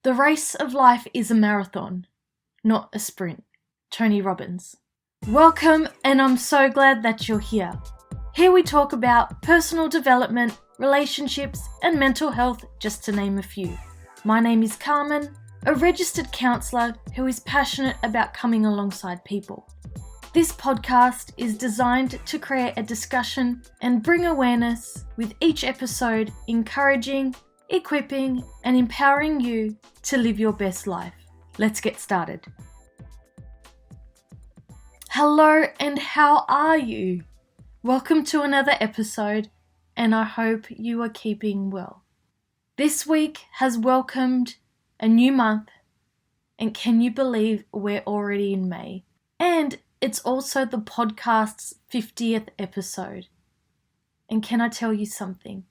The race of life is a marathon, not a sprint. Tony Robbins. Welcome, and I'm so glad that you're here. Here we talk about personal development, relationships, and mental health, just to name a few. My name is Carmen, a registered counsellor who is passionate about coming alongside people. This podcast is designed to create a discussion and bring awareness, with each episode encouraging, equipping, and empowering you to live your best life. Let's get started. Hello, and how are you? Welcome to another episode, and I hope you are keeping well. This week has welcomed a new month, and can you believe we're already in May? And it's also the podcast's 50th episode. And can I tell you something?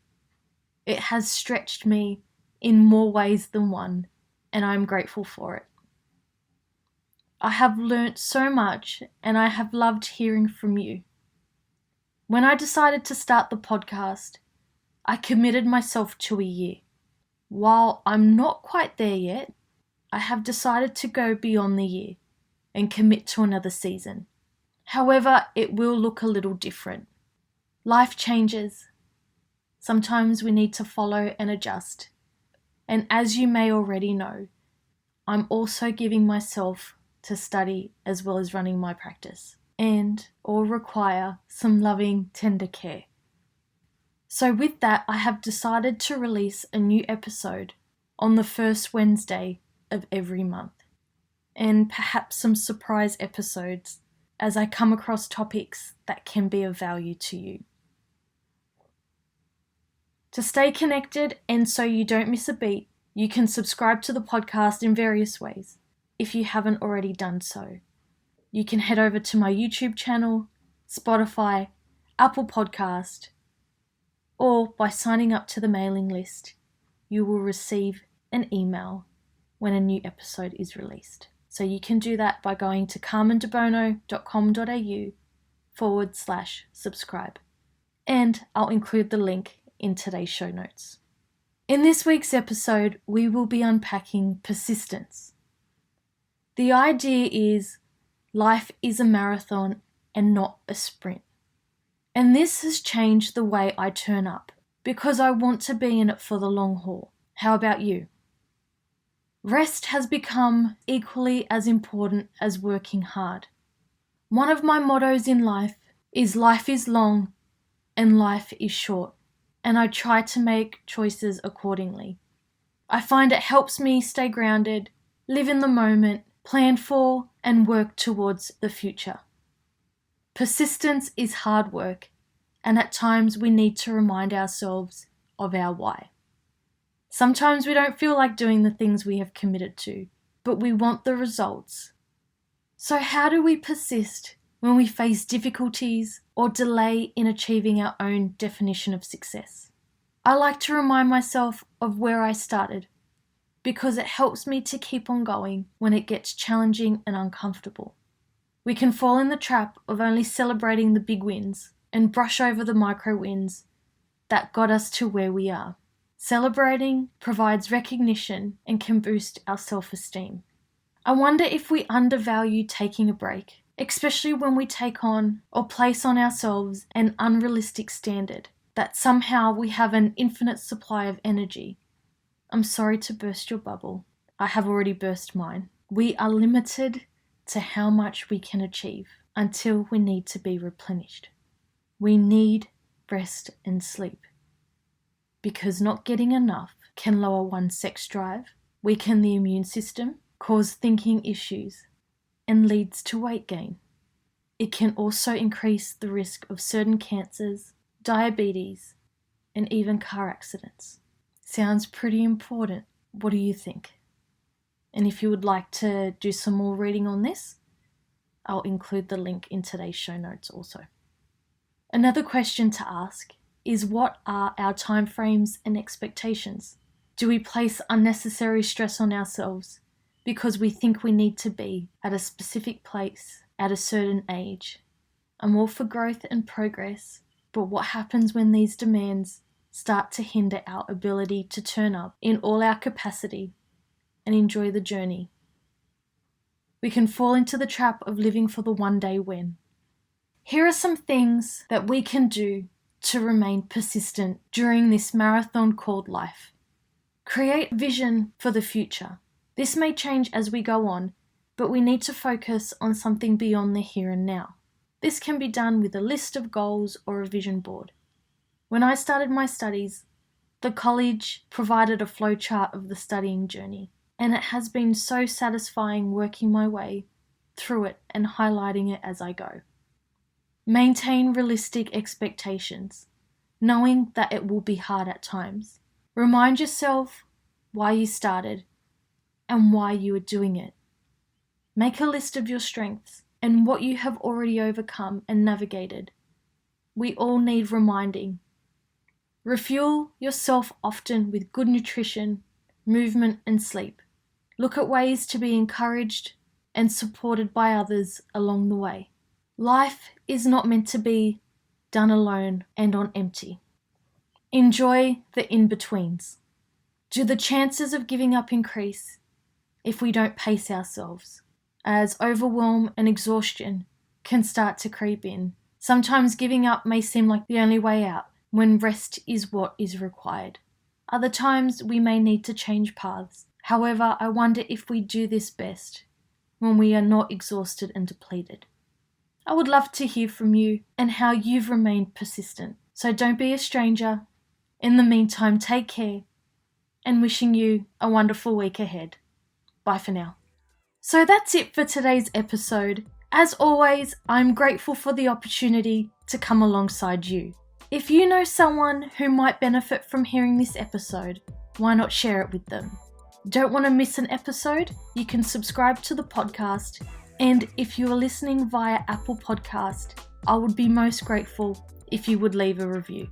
It has stretched me in more ways than one, and I'm grateful for it. I have learnt so much, and I have loved hearing from you. When I decided to start the podcast, I committed myself to a year. While I'm not quite there yet, I have decided to go beyond the year and commit to another season. However, it will look a little different. Life changes. Sometimes we need to follow and adjust. And as you may already know, I'm also giving myself to study as well as running my practice, and all require some loving, tender care. So with that, I have decided to release a new episode on the first Wednesday of every month, and perhaps some surprise episodes as I come across topics that can be of value to you. To stay connected and so you don't miss a beat, you can subscribe to the podcast in various ways if you haven't already done so. You can head over to my YouTube channel, Spotify, Apple Podcast, or by signing up to the mailing list, you will receive an email when a new episode is released. So you can do that by going to carmendebono.com.au/subscribe. And I'll include the link in today's show notes. In this week's episode, we will be unpacking persistence. The idea is life is a marathon and not a sprint. And this has changed the way I turn up because I want to be in it for the long haul. How about you? Rest has become equally as important as working hard. One of my mottos in life is long and life is short, and I try to make choices accordingly. I find it helps me stay grounded, live in the moment, plan for and work towards the future. Persistence is hard work, and at times we need to remind ourselves of our why. Sometimes we don't feel like doing the things we have committed to, but we want the results. So how do we persist when we face difficulties or delay in achieving our own definition of success? I like to remind myself of where I started because it helps me to keep on going when it gets challenging and uncomfortable. We can fall in the trap of only celebrating the big wins and brush over the micro wins that got us to where we are. Celebrating provides recognition and can boost our self-esteem. I wonder if we undervalue taking a break, especially when we take on or place on ourselves an unrealistic standard, that somehow we have an infinite supply of energy. I'm sorry to burst your bubble. I have already burst mine. We are limited to how much we can achieve until we need to be replenished. We need rest and sleep, because not getting enough can lower one's sex drive, weaken the immune system, cause thinking issues, and leads to weight gain. It can also increase the risk of certain cancers, diabetes, and even car accidents. Sounds pretty important. What do you think? And if you would like to do some more reading on this, I'll include the link in today's show notes also. Another question to ask is, what are our timeframes and expectations? Do we place unnecessary stress on ourselves because we think we need to be at a specific place at a certain age? I'm all for growth and progress, but what happens when these demands start to hinder our ability to turn up in all our capacity and enjoy the journey. We can fall into the trap of living for the one day win. Here are some things that we can do to remain persistent during this marathon called life. Create vision for the future. This may change as we go on, but we need to focus on something beyond the here and now. This can be done with a list of goals or a vision board. When I started my studies, the college provided a flowchart of the studying journey, and it has been so satisfying working my way through it and highlighting it as I go. Maintain realistic expectations, knowing that it will be hard at times. Remind yourself why you started and why you are doing it. Make a list of your strengths and what you have already overcome and navigated. We all need reminding. Refuel yourself often with good nutrition, movement, and sleep. Look at ways to be encouraged and supported by others along the way. Life is not meant to be done alone and on empty. Enjoy the in-betweens. Do the chances of giving up increase if we don't pace ourselves, as overwhelm and exhaustion can start to creep in. Sometimes giving up may seem like the only way out, when rest is what is required. Other times we may need to change paths. However, I wonder if we do this best when we are not exhausted and depleted. I would love to hear from you and how you've remained persistent. So don't be a stranger. In the meantime, take care and wishing you a wonderful week ahead. Bye for now. So that's it for today's episode. As always, I'm grateful for the opportunity to come alongside you. If you know someone who might benefit from hearing this episode, why not share it with them? Don't want to miss an episode? You can subscribe to the podcast, and if you are listening via Apple Podcast, I would be most grateful if you would leave a review.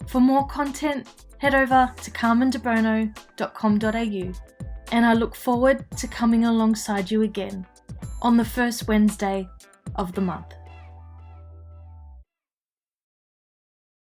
For more content, head over to carmendebono.com.au, and I look forward to coming alongside you again on the first Wednesday of the month.